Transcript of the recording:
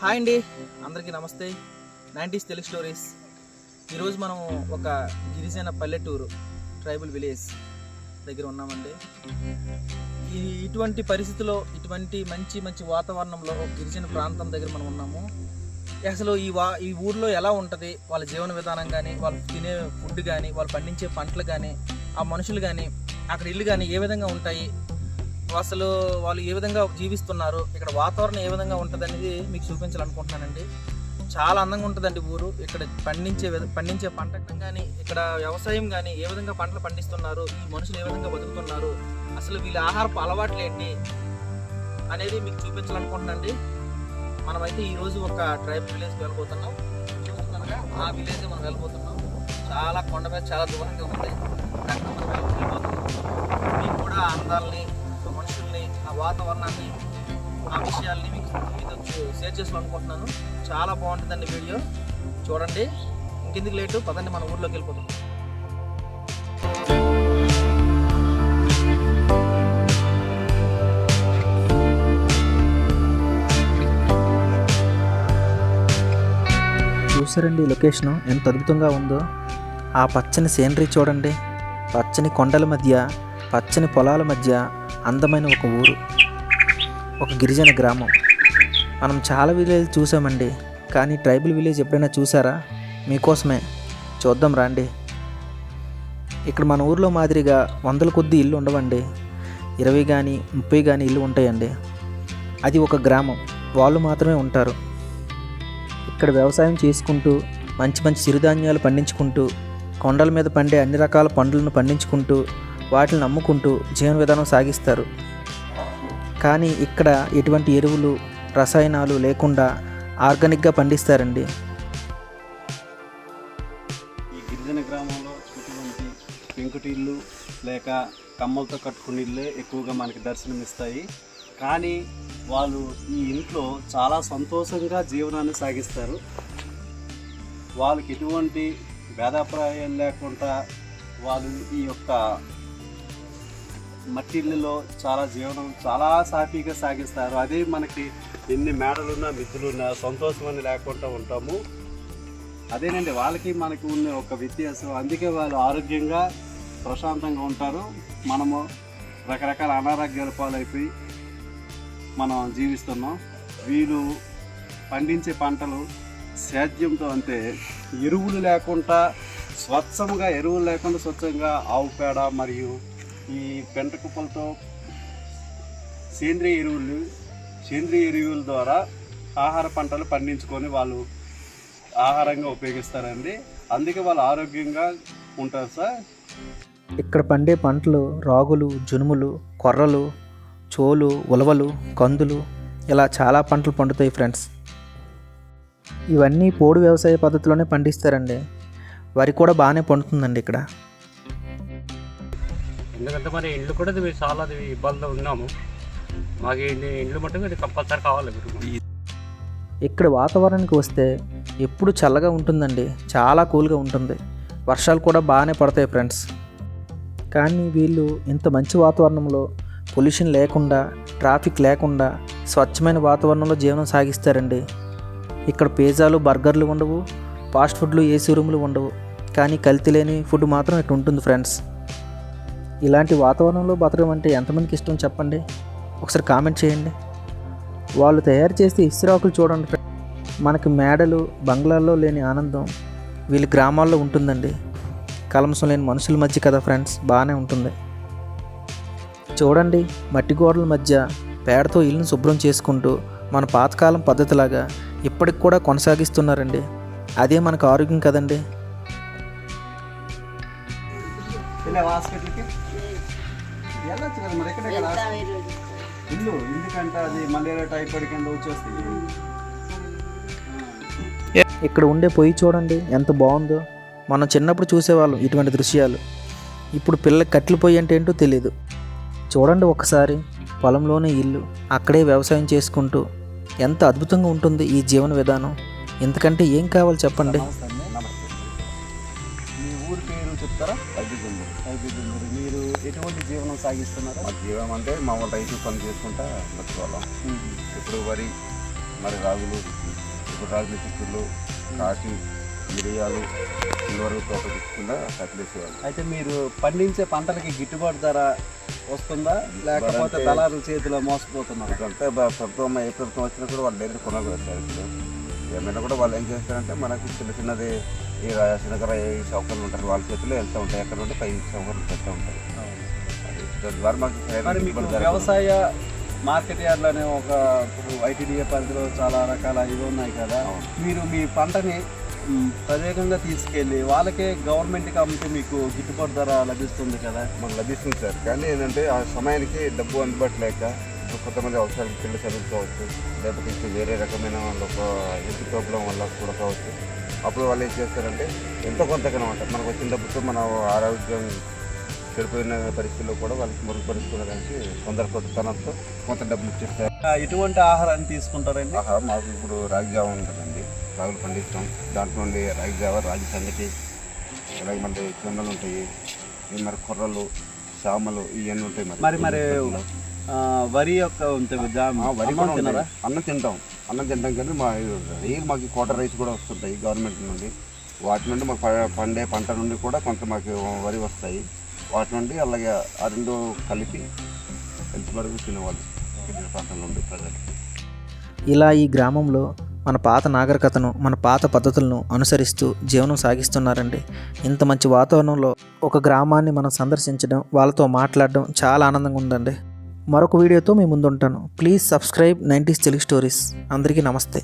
Hi అండి, అందరికీ నమస్తే. 90s Telugu stories. ఈరోజు మనం ఒక గిరిజన పల్లెటూరు ట్రైబల్ విలేజ్ దగ్గర ఉన్నామండి. ఇటువంటి పరిస్థితుల్లో, ఇటువంటి మంచి మంచి వాతావరణంలో గిరిజన ప్రాంతం దగ్గర మనం ఉన్నాము. అసలు ఈ ఊర్లో ఎలా ఉంటుంది, వాళ్ళ జీవన విధానం కానీ, వాళ్ళు తినే ఫుడ్ కానీ, వాళ్ళు పండించే పంటలు కానీ, ఆ మనుషులు కానీ, అక్కడ ఇల్లు కానీ ఏ విధంగా ఉంటాయి, అసలు వాళ్ళు ఏ విధంగా జీవిస్తున్నారు, ఇక్కడ వాతావరణం ఏ విధంగా ఉంటుంది అనేది మీకు చూపించాలనుకుంటున్నానండి. చాలా అందంగా ఉంటుందండి ఊరు. ఇక్కడ పండించే పంట కానీ, ఇక్కడ వ్యవసాయం కానీ, ఏ విధంగా పంటలు పండిస్తున్నారు, ఈ మనుషులు ఏ విధంగా బతుకుతున్నారు, అసలు వీళ్ళ ఆహారపు అలవాట్లు ఏంటి అనేది మీకు చూపించాలనుకుంటున్నానండి. మనమైతే ఈరోజు ఒక ట్రైబల్ విలేజ్కి వెళ్ళిపోతున్నాం. చూస్తున్నారుగా, ఆ విలేజ్ మనం వెళ్ళిపోతున్నాం. చాలా కొండ మీద చాలా దూరంగా ఉంది. అక్కడ మనం వెళ్ళిపోతున్నాం. మీకు కూడా ఆ అందాలని, మనుషుల్ని, ఆ వాతావరణాన్ని, ఆ విషయాల్ని మీతో షేర్ చేసుకోవాలనుకుంటున్నాను. చాలా బాగుంటుందండి వీడియో, చూడండి. ఇంకెందుకు లేటు, పదండి మన ఊర్లోకి వెళ్ళిపోతాం. చూసారండి లొకేషను ఎంత అద్భుతంగా ఉందో. ఆ పచ్చని సీనరీ చూడండి. పచ్చని కొండల మధ్య, పచ్చని పొలాల మధ్య అందమైన ఒక ఊరు, ఒక గిరిజన గ్రామం. మనం చాలా విలేజ్ చూసామండి, కానీ ట్రైబల్ విలేజ్ ఎప్పుడైనా చూసారా? మీకోసమే చూద్దాం రండి. ఇక్కడ మన ఊర్లో మాదిరిగా వందల కొద్ది ఇల్లు ఉండవండి. 20 కానీ 30 కానీ ఇల్లు ఉంటాయండి. అది ఒక గ్రామం, వాళ్ళు మాత్రమే ఉంటారు. ఇక్కడ వ్యవసాయం చేసుకుంటూ, మంచి మంచి చిరుధాన్యాలు పండించుకుంటూ, కొండల మీద పండే అన్ని రకాల పండ్లను పండించుకుంటూ, వాటిని అమ్ముకుంటూ జీవన విధానం సాగిస్తారు. కానీ ఇక్కడ ఎటువంటి ఎరువులు, రసాయనాలు లేకుండా ఆర్గానిక్గా పండిస్తారండి. ఈ గిరిజన గ్రామంలో ఇటువంటి పెంకుటిల్లు లేక కమ్మలతో కట్టుకునే ఇళ్ళే ఎక్కువగా మనకి దర్శనమిస్తాయి. కానీ వాళ్ళు ఈ ఇంట్లో చాలా సంతోషంగా జీవనాన్ని సాగిస్తారు. వాళ్ళకి ఎటువంటి భేదాభిప్రాయాలు లేకుండా వాళ్ళు ఈ యొక్క మట్టిళ్ళలో జీవనం చాలా సాఫీగా సాగిస్తారు. అదే మనకి ఎన్ని మేడలున్నా, మిద్దులున్నా సంతోషం అని లేకుండా ఉంటాము. అదేనండి వాళ్ళకి మనకి ఉన్న ఒక వ్యత్యాసం. అందుకే వాళ్ళు ఆరోగ్యంగా ప్రశాంతంగా ఉంటారు. మనము రకరకాల అనారోగ్యాల పాలైపోయి మనం జీవిస్తున్నాం. వీళ్ళు పండించే పంటలు సేద్యంతో, అంటే ఎరువులు లేకుండా స్వచ్ఛంగా ఆవు పేడ మరియు ఈ పెంట కుప్పలతో సేంద్రియ ఎరువుల ద్వారా ఆహార పంటలు పండించుకొని వాళ్ళు ఆహారంగా ఉపయోగిస్తారండి. అందుకే వాళ్ళు ఆరోగ్యంగా ఉంటారు సార్. ఇక్కడ పండే పంటలు రాగులు, జనుములు, కొర్రలు, చోలు, ఉలవలు, కందులు, ఇలా చాలా పంటలు పండుతాయి ఫ్రెండ్స్. ఇవన్నీ పోడు వ్యవసాయ పద్ధతిలోనే పండిస్తారండి. వరి కూడా బాగానే పండుతుందండి ఇక్కడ. ఎందుకంటే మరి ఇండ్లు కూడా చాలా ఇబ్బందిలో ఉన్నాము. మాకు ఇండ్లు మట్టుకు ఇది కంపల్సరీ కావాలి. ఇక్కడ వాతావరణానికి వస్తే ఎప్పుడు చల్లగా ఉంటుందండి, చాలా కూల్గా ఉంటుంది. వర్షాలు కూడా బాగానే పడతాయి ఫ్రెండ్స్. కానీ వీళ్ళు ఇంత మంచి వాతావరణంలో, పొల్యూషన్ లేకుండా, ట్రాఫిక్ లేకుండా, స్వచ్ఛమైన వాతావరణంలో జీవనం సాగిస్తారండి. ఇక్కడ పిజ్జాలు, బర్గర్లు ఉండవు, ఫాస్ట్ ఫుడ్లు, ఏసీ రూములు ఉండవు. కానీ కల్తీ లేని ఫుడ్ మాత్రం ఇటు ఉంటుంది ఫ్రెండ్స్. ఇలాంటి వాతావరణంలో బతకడం అంటే ఎంతమందికి ఇష్టం చెప్పండి? ఒకసారి కామెంట్ చేయండి. వాళ్ళు తయారు చేసే ఇస్త్రాకులు చూడండి ఫ్రెండ్స్. మనకి మేడలు, బంగ్లాల్లో లేని ఆనందం వీళ్ళ గ్రామాల్లో ఉంటుందండి. కలంసం లేని మనుషుల మధ్య కదా ఫ్రెండ్స్, బాగానే ఉంటుంది. చూడండి, మట్టి గోడల మధ్య పేడతో ఇల్లును శుభ్రం చేసుకుంటూ మన పాతకాలం పద్ధతిలాగా ఇప్పటికి కూడా కొనసాగిస్తున్నారండి. అదే మనకు ఆరోగ్యం కదండి. హాస్పిటల్కి వెళ్ళచ్చు కదా మరి, ఎక్కడే కదా ఇల్లు. ఎందుకంటే అది మలేరియా, టైఫాయిడ్ కింద వచ్చేస్తుంది. ఇక్కడ ఉండే పొయ్యి చూడండి ఎంత బాగుందో. మనం చిన్నప్పుడు చూసేవాళ్ళం ఇటువంటి దృశ్యాలు. ఇప్పుడు పిల్లలకి కట్టెలు పొయ్యి అంటే ఏంటో తెలియదు. చూడండి ఒకసారి, పొలంలోనే ఇల్లు, అక్కడే వ్యవసాయం చేసుకుంటూ ఎంత అద్భుతంగా ఉంటుంది ఈ జీవన విధానం. ఎందుకంటే ఏం కావాలి చెప్పండి? మీ ఊరి పేరు చెప్తారా? అగ్గిదుందూరు. మీరు ఎటువంటి జీవనం సాగిస్తున్నారు? మా జీవనం అంటే మామూలు రైతు పని చేసుకుంటా బతుకోవాలం. ఇప్పుడు వరి మరి రాగులు, ఇప్పుడు రాగులు చిక్కుళ్ళు, కాకి, మిరియాలు, సిల్వర్ తోట తీసుకుండా కట్లేసేవాళ్ళు. అయితే మీరు పండించే పంటలకి గిట్టుబాటు ధర వస్తుందా, లేకపోతే దళారుల చేతిలో మోసపోతున్నారు? ఇదంతా ప్రభుత్వం ఏ ప్రభుత్వం వచ్చినా కూడా వాళ్ళు డైరెక్ట్ కొనగలుగుతారు. ఇప్పుడు ఏమైనా కూడా వాళ్ళు ఏం చేస్తారంటే మనకు చిన్న చిన్నది ఈ చిన్నకర ఏ సౌకర్యాలు ఉంటారు వాళ్ళ చేతిలో వెళ్తూ ఉంటాయి, ఎక్కడ నుండి పై సౌకర్యాలు పెడతా ఉంటాయి. దాని ద్వారా మాకు మరి మీకు వ్యవసాయ మార్కెట్ యార్డ్లు అనే ఒక ఐటీడీఏ పరిధిలో చాలా రకాల ఇవి ఉన్నాయి కదా, మీరు మీ పంటని ప్రత్యేకంగా తీసుకెళ్ళి వాళ్ళకే గవర్నమెంట్కి అమ్మితే మీకు గిట్టుబాటు ధర లభిస్తుంది కదా? మాకు లభిస్తుంది సార్, కానీ ఏంటంటే ఆ సమయానికి డబ్బు అందుబాటు లేక ఇప్పుడు కొంతమంది అవసరాలకు పిల్లలు చదువుకోవచ్చు, లేకపోతే ఇంకా వేరే రకమైన ఒక ఇంటి ప్రాబ్లం వల్ల కూడా కావచ్చు. అప్పుడు వాళ్ళు ఏం చేస్తారంటే ఎంతో కొంతకనమాట మనకు వచ్చిన డబ్బుతో మన ఆరోగ్యం చెడిపోయిన పరిస్థితుల్లో కూడా వాళ్ళకి మెరుగుపరుచుకోవడానికి తొందరపడుతనంతో కొంత డబ్బులు ఇచ్చేస్తారు. ఎటువంటి ఆహారాన్ని తీసుకుంటారండి? ఆహారం మాకు ఇప్పుడు రాగి జావ ఉంటుందండి, రాగులు పండిస్తాం, దాంట్లో నుండి రాగి జావ, రాగి సంగటి, అలాగే మళ్ళీ జొన్నలు ఉంటాయి, మరి కొర్రలు, సామలు ఇవన్నీ ఉంటాయి. మరి వరి యొక్క వరి కూడా తినరా? అన్నం తింటాం కానీ మాకు క్వార్టర్ రైస్ కూడా వస్తుంటాయి గవర్నమెంట్ నుండి. వాటి నుండి మాకు పండే పంట నుండి కూడా కొంత మాకు వరి వస్తాయి. వాటి నుండి అలాగే ఆ రెండు కలిపి వరకు తినేవాళ్ళు ప్రాంతం నుండి ప్రజలు. ఇలా ఈ గ్రామంలో మన పాత నాగరికతను, మన పాత పద్ధతులను అనుసరిస్తూ జీవనం సాగిస్తున్నారండి. ఇంత మంచి వాతావరణంలో ఒక గ్రామాన్ని మనం సందర్శించడం, వాళ్ళతో మాట్లాడడం చాలా ఆనందంగా ఉందండి. మరొక వీడియోతో మీ ముందుంటాను. Please subscribe 90s Telugu stories. అందరికీ నమస్తే.